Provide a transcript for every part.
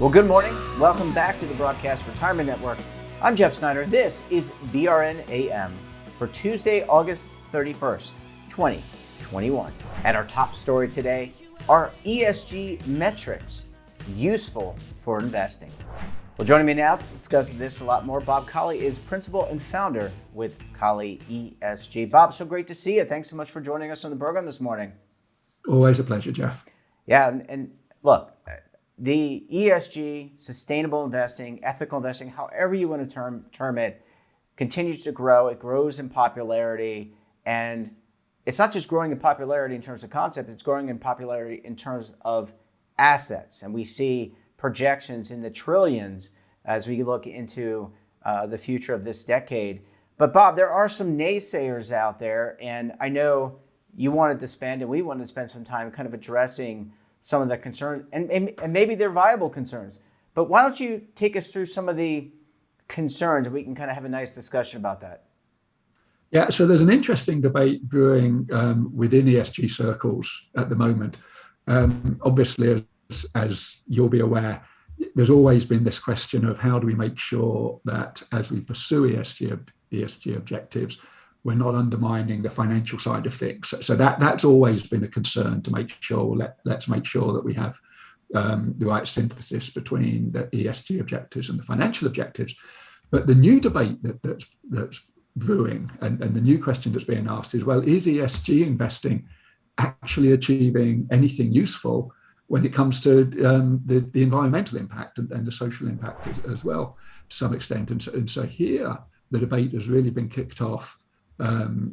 Well, good morning. Welcome back to the Broadcast Retirement Network. I'm Jeff Snyder. This is BRN AM for Tuesday, August 31st, 2021. And our top story today are ESG metrics useful for investing. Well, joining me now to discuss this a lot more, Bob Colley is principal and founder with Colley ESG. Bob, so great to see you. Thanks so much for joining us on the program this morning. Always a pleasure, Jeff. Yeah, and look, the ESG, sustainable investing, ethical investing, however you want to term it, continues to grow. It grows in popularity. And it's not just growing in popularity in terms of concept, it's growing in popularity in terms of assets. And we see projections in the trillions as we look into the future of this decade. But Bob, there are some naysayers out there. And I know you wanted to spend, and we wanted to spend some time kind of addressing some of the concerns, and maybe they're viable concerns. But why don't you take us through some of the concerns and we can kind of have a nice discussion about that. Yeah, so there's an interesting debate brewing within ESG circles at the moment. Obviously, as you'll be aware, there's always been this question of how do we make sure that as we pursue ESG objectives, we're not undermining the financial side of things. So that's always been a concern to make sure, let's make sure that we have the right synthesis between the ESG objectives and the financial objectives. But the new debate that's brewing and the new question that's being asked is, well, is ESG investing actually achieving anything useful when it comes to the environmental impact and the social impact as well, to some extent? And so here, the debate has really been kicked off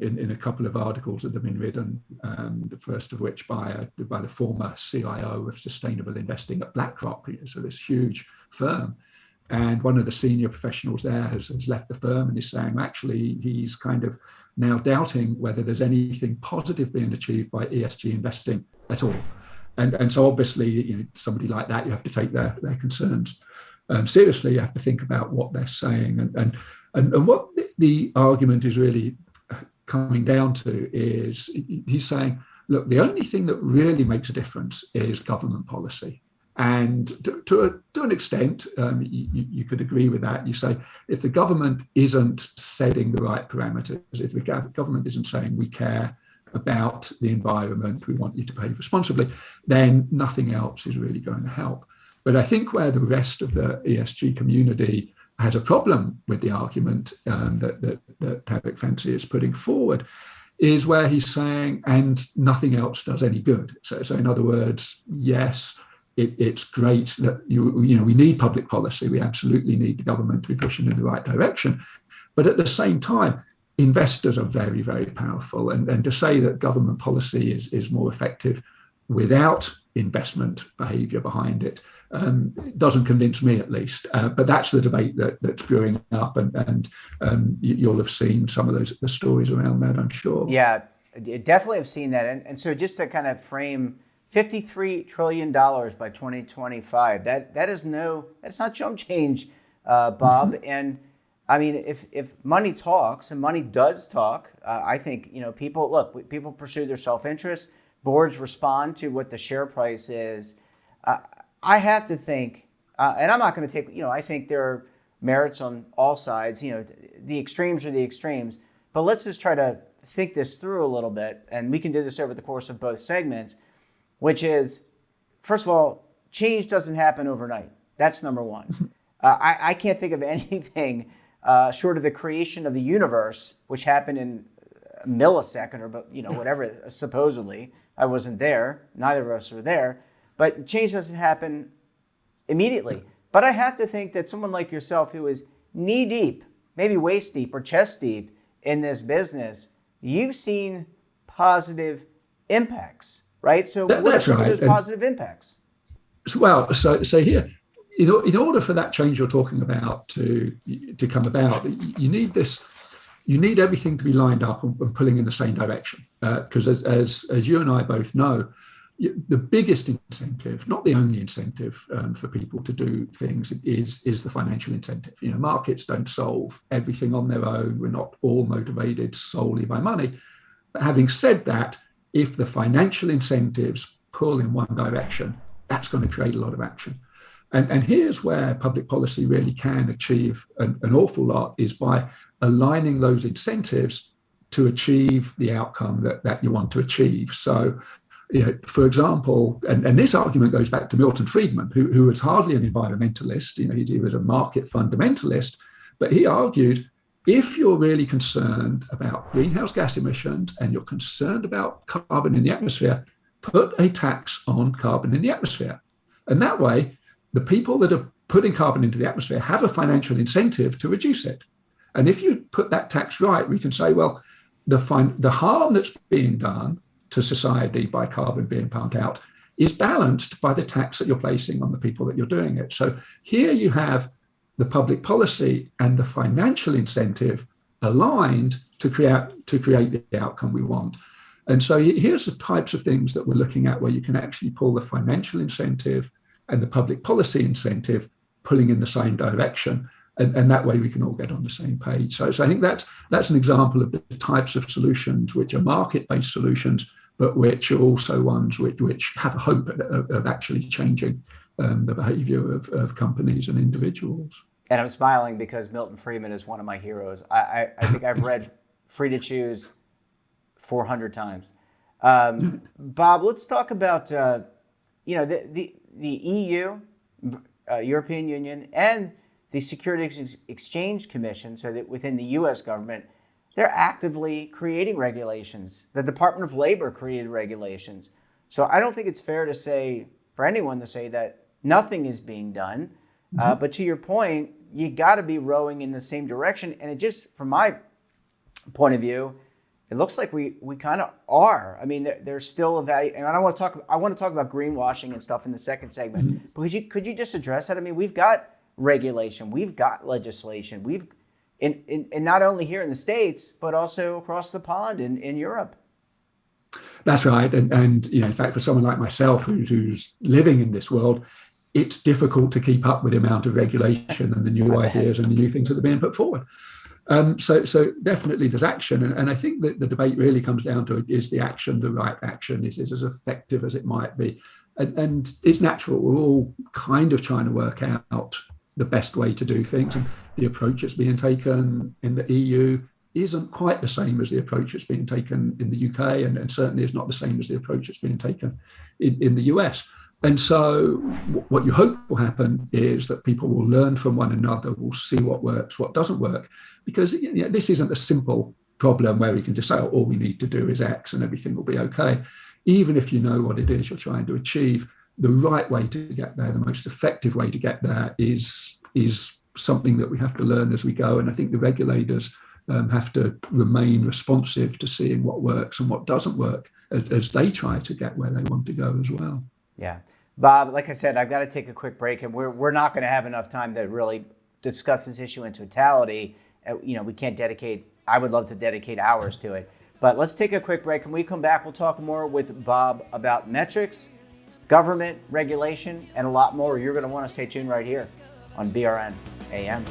in a couple of articles that have been written, the first of which by the former CIO of sustainable investing at BlackRock, so this huge firm. And one of the senior professionals there has left the firm and is saying, actually, he's kind of now doubting whether there's anything positive being achieved by ESG investing at all. And so obviously, somebody like that, you have to take their concerns seriously. You have to think about what they're saying. And what the argument is really coming down to is he's saying, look, the only thing that really makes a difference is government policy. And to an extent, you could agree with that. You say, if the government isn't setting the right parameters, if the government isn't saying we care about the environment, we want you to behave responsibly, then nothing else is really going to help. But I think where the rest of the ESG community has a problem with the argument that Tarek Fancy is putting forward is where he's saying, and nothing else does any good. So in other words, yes, it's great that we need public policy. We absolutely need the government to be pushing in the right direction. But at the same time, investors are very, very powerful. And to say that government policy is more effective without investment behavior behind it doesn't convince me, at least. But that's the debate that's brewing up, and you'll have seen some of the stories around that, I'm sure. Yeah, definitely have seen that. And so just to kind of frame, $53 trillion by 2025, that's not chump change, Bob. Mm-hmm. And I mean, if money talks, and money does talk, I think, people pursue their self-interest. Boards respond to what the share price is. I have to think, and I'm not going to take, I think there are merits on all sides. The extremes are the extremes. But let's just try to think this through a little bit, and we can do this over the course of both segments, which is, first of all, change doesn't happen overnight. That's number one. I can't think of anything short of the creation of the universe, which happened in a millisecond or whatever, supposedly. I wasn't there. Neither of us were there. But change doesn't happen immediately. But I have to think that someone like yourself who is knee deep, maybe waist deep or chest deep in this business, you've seen positive impacts, right? So what are some of those positive impacts? Well, so here, in order for that change you're talking about to come about, you need everything to be lined up and pulling in the same direction. Because as you and I both know, the biggest incentive, not the only incentive for people to do things, is the financial incentive. Markets don't solve everything on their own. We're not all motivated solely by money. But having said that, if the financial incentives pull in one direction, that's going to create a lot of action. And here's where public policy really can achieve an awful lot, is by aligning those incentives to achieve the outcome that you want to achieve. So, for example, and this argument goes back to Milton Friedman, who was hardly an environmentalist. He was a market fundamentalist, but he argued, if you're really concerned about greenhouse gas emissions and you're concerned about carbon in the atmosphere, put a tax on carbon in the atmosphere. And that way, the people that are putting carbon into the atmosphere have a financial incentive to reduce it. And if you put that tax right, we can say, well, the harm that's being done to society by carbon being pumped out is balanced by the tax that you're placing on the people that you're doing it. So here you have the public policy and the financial incentive aligned to create the outcome we want. And so here's the types of things that we're looking at, where you can actually pull the financial incentive and the public policy incentive pulling in the same direction. And that way we can all get on the same page. So I think that's an example of the types of solutions which are market-based solutions, but which are also ones which have a hope of actually changing the behavior of companies and individuals. And I'm smiling because Milton Friedman is one of my heroes. I think I've read Free to Choose 400 times. Bob, let's talk about the EU, European Union, and the Securities Exchange Commission, so that within the U.S. government, they're actively creating regulations. The Department of Labor created regulations. So I don't think it's fair to say, for anyone to say that nothing is being done. But to your point, you got to be rowing in the same direction. And it just, from my point of view, it looks like we kind of are. I mean, there's still a value, and I want to talk about greenwashing and stuff in the second segment. But could you just address that? I mean, we've got regulation, we've got legislation, we've in not only here in the States, but also across the pond in Europe. That's right. And in fact, for someone like myself who's living in this world, it's difficult to keep up with the amount of regulation and the new ideas and the new things that are being put forward. So definitely there's action. And I think that the debate really comes down to, is the action the right action? Is it as effective as it might be? And it's natural. We're all kind of trying to work out the best way to do things. And the approach that's being taken in the EU isn't quite the same as the approach that's being taken in the UK, and certainly is not the same as the approach that's being taken in the US. And so what you hope will happen is that people will learn from one another, will see what works, what doesn't work, because this isn't a simple problem where we can just say, oh, all we need to do is X and everything will be okay. Even if you know what it is you're trying to achieve, the right way to get there, the most effective way to get there is something that we have to learn as we go. And I think the regulators have to remain responsive to seeing what works and what doesn't work as they try to get where they want to go as well. Yeah. Bob, like I said, I've got to take a quick break, and we're not going to have enough time to really discuss this issue in totality. We can't dedicate, I would love to dedicate hours to it. But let's take a quick break. When we come back, we'll talk more with Bob about metrics, government, regulation, and a lot more. You're going to want to stay tuned right here on BRN AM.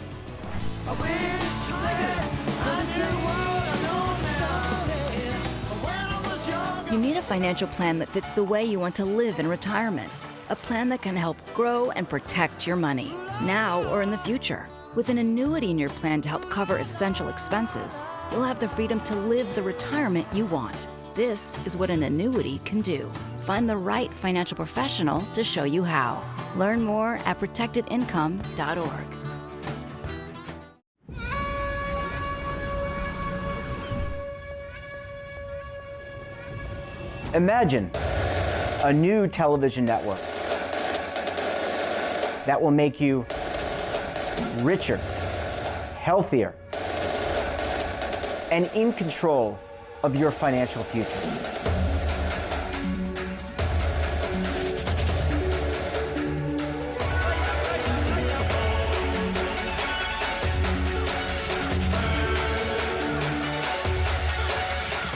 You need a financial plan that fits the way you want to live in retirement. A plan that can help grow and protect your money, now or in the future. With an annuity in your plan to help cover essential expenses, you'll have the freedom to live the retirement you want. This is what an annuity can do. Find the right financial professional to show you how. Learn more at protectedincome.org. Imagine a new television network that will make you richer, healthier, and in control of your financial future.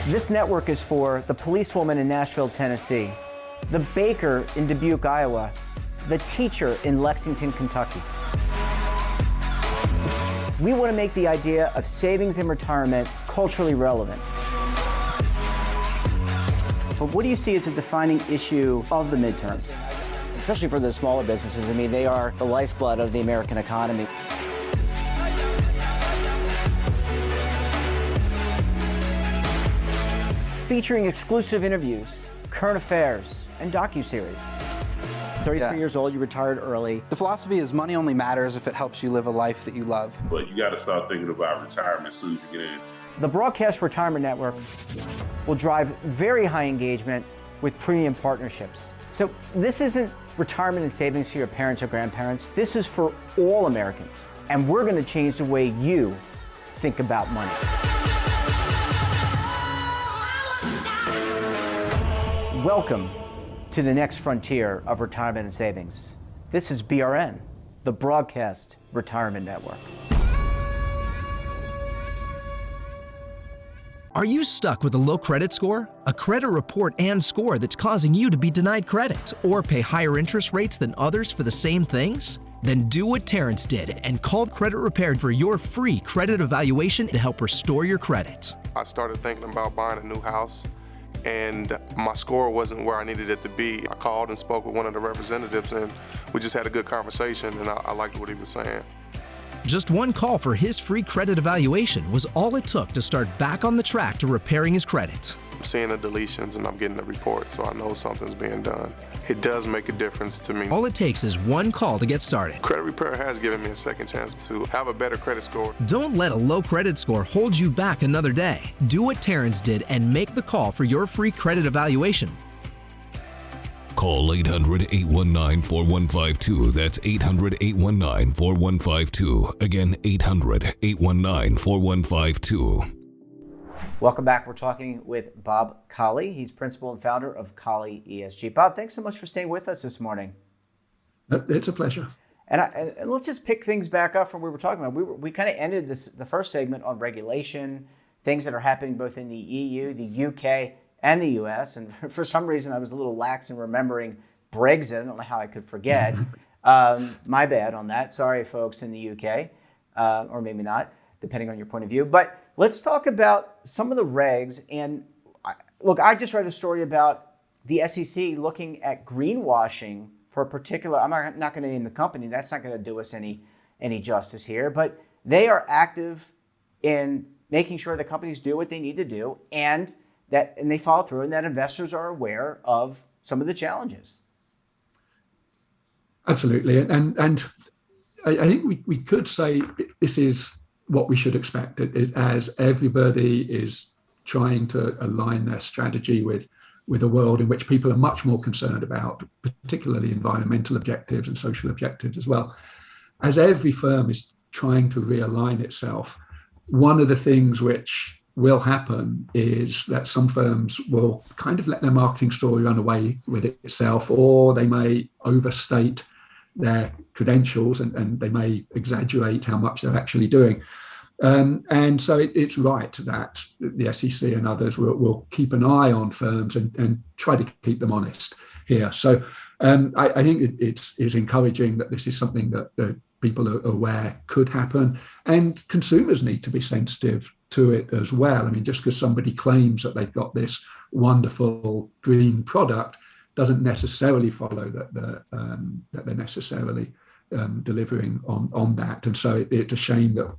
This network is for the policewoman in Nashville, Tennessee, the baker in Dubuque, Iowa, the teacher in Lexington, Kentucky. We want to make the idea of savings and retirement culturally relevant. But what do you see as a defining issue of the midterms? especially for the smaller businesses. I mean, they are the lifeblood of the American economy. Featuring exclusive interviews, current affairs, and docuseries. 33 years old, you retired early. The philosophy is money only matters if it helps you live a life that you love. But you got to start thinking about retirement as soon as you get in. The Broadcast Retirement Network will drive very high engagement with premium partnerships. So this isn't retirement and savings for your parents or grandparents. This is for all Americans. And we're going to change the way you think about money. Welcome to the next frontier of retirement and savings. This is BRN, the Broadcast Retirement Network. Are you stuck with a low credit score, a credit report and score that's causing you to be denied credit or pay higher interest rates than others for the same things? Then do what Terrence did and call Credit Repaired for your free credit evaluation to help restore your credit. I started thinking about buying a new house, and my score wasn't where I needed it to be. I called and spoke with one of the representatives, and we just had a good conversation, and I liked what he was saying. Just one call for his free credit evaluation was all it took to start back on the track to repairing his credit. I'm seeing the deletions and I'm getting the report, so I know something's being done. It does make a difference to me. All it takes is one call to get started. Credit Repair has given me a second chance to have a better credit score. Don't let a low credit score hold you back another day. Do what Terrence did and make the call for your free credit evaluation. Call 800-819-4152. That's 800-819-4152. Again, 800-819-4152. Welcome back. We're talking with Bob Colley. He's principal and founder of Colley ESG. Bob, thanks so much for staying with us this morning. It's a pleasure. And let's just pick things back up from where we were talking about. We kind of ended the first segment on regulation, things that are happening both in the EU, the UK, and the US. And for some reason, I was a little lax in remembering Brexit. I don't know how I could forget. My bad on that. Sorry, folks in the UK, or maybe not, depending on your point of view. But let's talk about some of the regs. And look, I just read a story about the SEC looking at greenwashing for a particular, I'm not going to name the company. That's not going to do us any justice here. But they are active in making sure the companies do what they need to do and they follow through, and that investors are aware of some of the challenges. Absolutely. And I think we could say this is what we should expect, as everybody is trying to align their strategy with a world in which people are much more concerned about, particularly environmental objectives and social objectives as well. As every firm is trying to realign itself, one of the things which will happen is that some firms will kind of let their marketing story run away with itself, or they may overstate their credentials and they may exaggerate how much they're actually doing. And so it's right that the SEC and others will keep an eye on firms and try to keep them honest here. So I think it's encouraging that this is something that people are aware could happen, and consumers need to be sensitive to it as well. I mean, just because somebody claims that they've got this wonderful green product doesn't necessarily follow that they're necessarily delivering on that. And so it's a shame that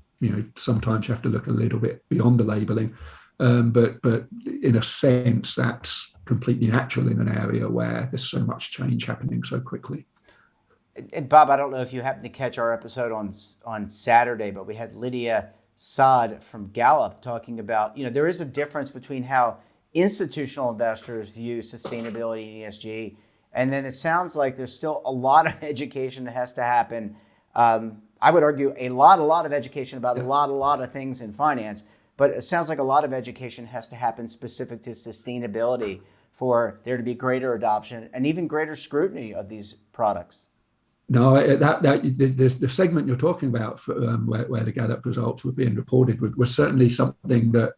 sometimes you have to look a little bit beyond the labeling, but in a sense that's completely natural in an area where there's so much change happening so quickly. And Bob, I don't know if you happened to catch our episode on Saturday, but we had Lydia Saad from Gallup talking about, there is a difference between how institutional investors view sustainability and ESG, and then it sounds like there's still a lot of education that has to happen. I would argue a lot of education about a lot of things in finance, but it sounds like a lot of education has to happen specific to sustainability for there to be greater adoption and even greater scrutiny of these products. No, the segment you're talking about where the Gallup results were being reported was certainly something that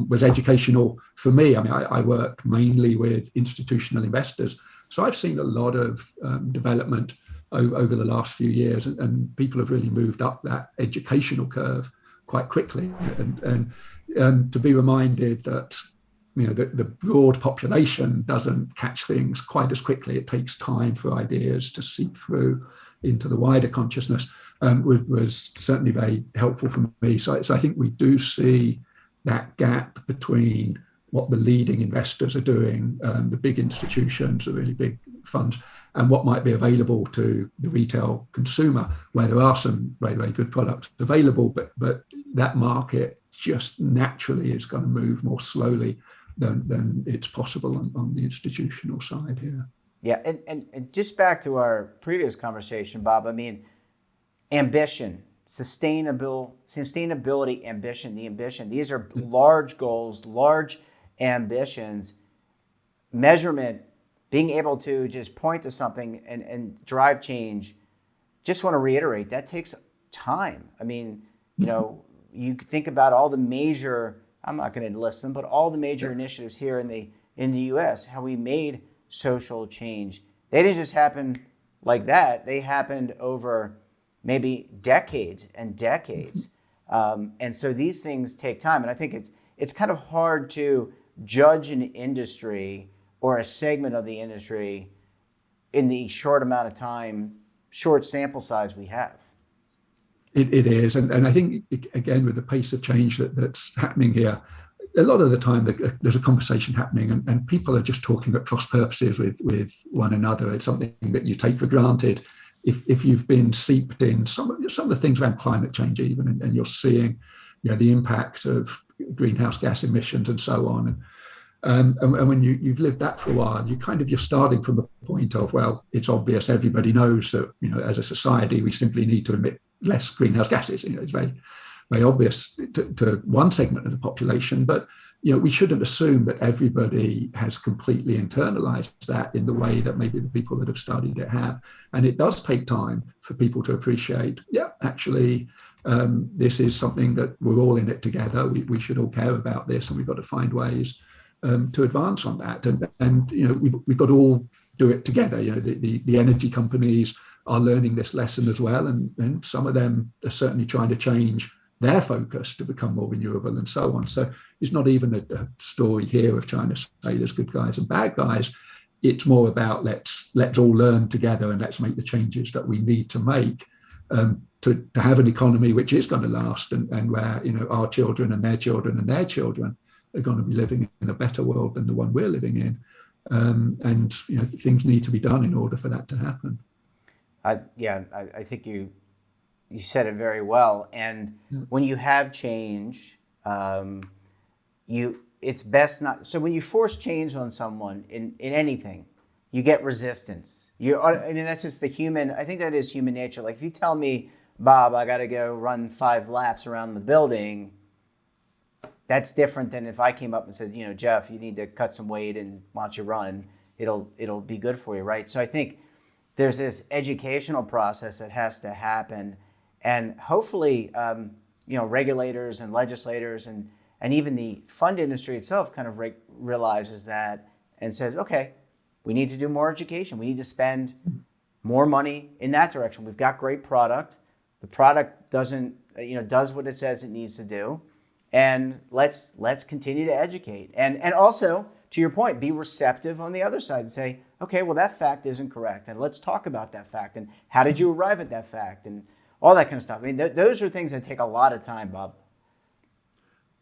was educational for me. I mean, I work mainly with institutional investors, so I've seen a lot of development over the last few years, and people have really moved up that educational curve quite quickly. And to be reminded that the broad population doesn't catch things quite as quickly. It takes time for ideas to seep through into the wider consciousness, was certainly very helpful for me. So I think we do see that gap between what the leading investors are doing, the big institutions, the really big funds, and what might be available to the retail consumer, where there are some very, very good products available, but that market just naturally is going to move more slowly than it's possible on the institutional side here. Yeah, and just back to our previous conversation, Bob, I mean, ambition, sustainability, ambition, these are large goals, large ambitions, measurement, being able to just point to something and drive change. Just want to reiterate, that takes time. I mean, you think about all the major, I'm not going to list them, but all the major initiatives here in the US, how we made social change. They didn't just happen like that. They happened over maybe decades and decades. And so these things take time. And I think it's kind of hard to judge an industry or a segment of the industry in the short amount of time, short sample size we have. It is. And I think, again, with the pace of change that's happening here, a lot of the time there's a conversation happening and people are just talking at cross purposes with one another. It's something that you take for granted. If you've been seeped in some of the things around climate change even, and you're seeing the impact of greenhouse gas emissions and so on. And when you've lived that for a while, you're starting from the point of, well, it's obvious, everybody knows that, as a society, we simply need to emit less greenhouse gases. It's very, very obvious to one segment of the population, but we shouldn't assume that everybody has completely internalized that in the way that maybe the people that have studied it have. And it does take time for people to appreciate, actually, this is something that we're all in it together. We should all care about this, and we've got to find ways to advance on that. And we've got to all do it together. The energy companies are learning this lesson as well, and some of them are certainly trying to change their focus to become more renewable and so on. So it's not even a story here of trying to say there's good guys and bad guys. It's more about let's all learn together and let's make the changes that we need to make to have an economy which is going to last, and where our children and their children and their children are going to be living in a better world than the one we're living in. And things need to be done in order for that to happen. I think you said it very well. And when you have change, it's best not. So when you force change on someone in anything, you get resistance. That's just the human. I think that is human nature. Like if you tell me, Bob, I got to go run 5 laps around the building, that's different than if I came up and said, Jeff, you need to cut some weight and why don't you run? It'll be good for you, right? So I think there's this educational process that has to happen, and hopefully, regulators and legislators and even the fund industry itself kind of realizes that and says, okay, we need to do more education. We need to spend more money in that direction. We've got great product. The product does what it says it needs to do. And let's continue to educate. And also, to your point, be receptive on the other side and say, okay, well, that fact isn't correct. And let's talk about that fact. And how did you arrive at that fact? And all that kind of stuff. I mean, those are things that take a lot of time, Bob.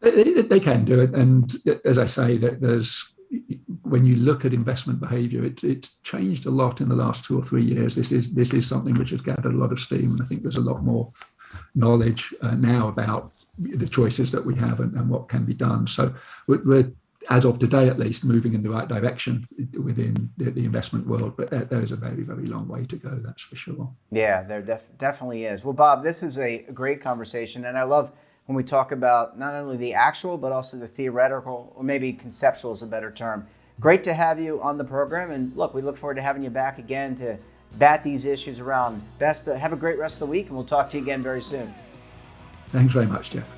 They can do it. And as I say, that when you look at investment behavior, it's changed a lot in the last 2 or 3 years. This is something which has gathered a lot of steam. And I think there's a lot more knowledge now about the choices that we have and what can be done. So we're, as of today at least, moving in the right direction within the investment world, but there is a very, very long way to go, that's for sure. Yeah, there definitely is. Well, Bob, this is a great conversation, and I love when we talk about not only the actual, but also the theoretical, or maybe conceptual is a better term. Great to have you on the program, and look, we look forward to having you back again to bat these issues around. Have a great rest of the week, and we'll talk to you again very soon. Thanks very much, Jeff.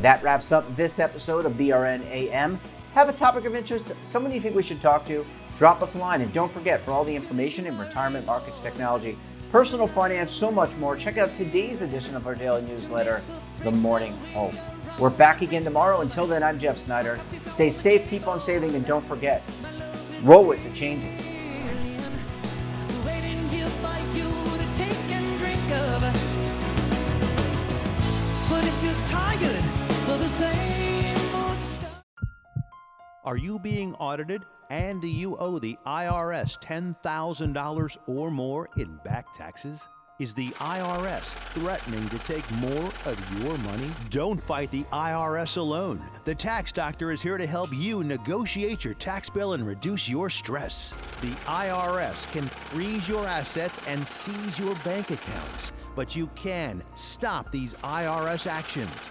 That wraps up this episode of BRN AM. Have a topic of interest, someone you think we should talk to, drop us a line. And don't forget, for all the information in retirement markets technology, personal finance, so much more. Check out today's edition of our daily newsletter, The Morning Pulse. We're back again tomorrow. Until then, I'm Jeff Snyder. Stay safe, keep on saving, and don't forget, roll with the changes. Are you being audited and do you owe the IRS $10,000 or more in back taxes? Is the IRS threatening to take more of your money? Don't fight the IRS alone. The Tax Doctor is here to help you negotiate your tax bill and reduce your stress. The IRS can freeze your assets and seize your bank accounts, but you can stop these IRS actions.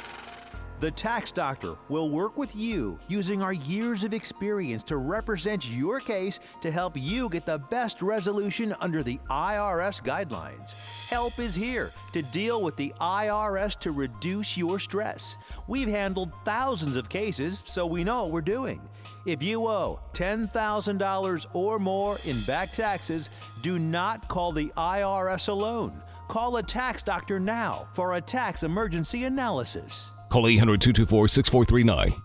The Tax Doctor will work with you using our years of experience to represent your case to help you get the best resolution under the IRS guidelines. Help is here to deal with the IRS to reduce your stress. We've handled thousands of cases, so we know what we're doing. If you owe $10,000 or more in back taxes, do not call the IRS alone. Call a Tax Doctor now for a tax emergency analysis. Call 800-224-6439.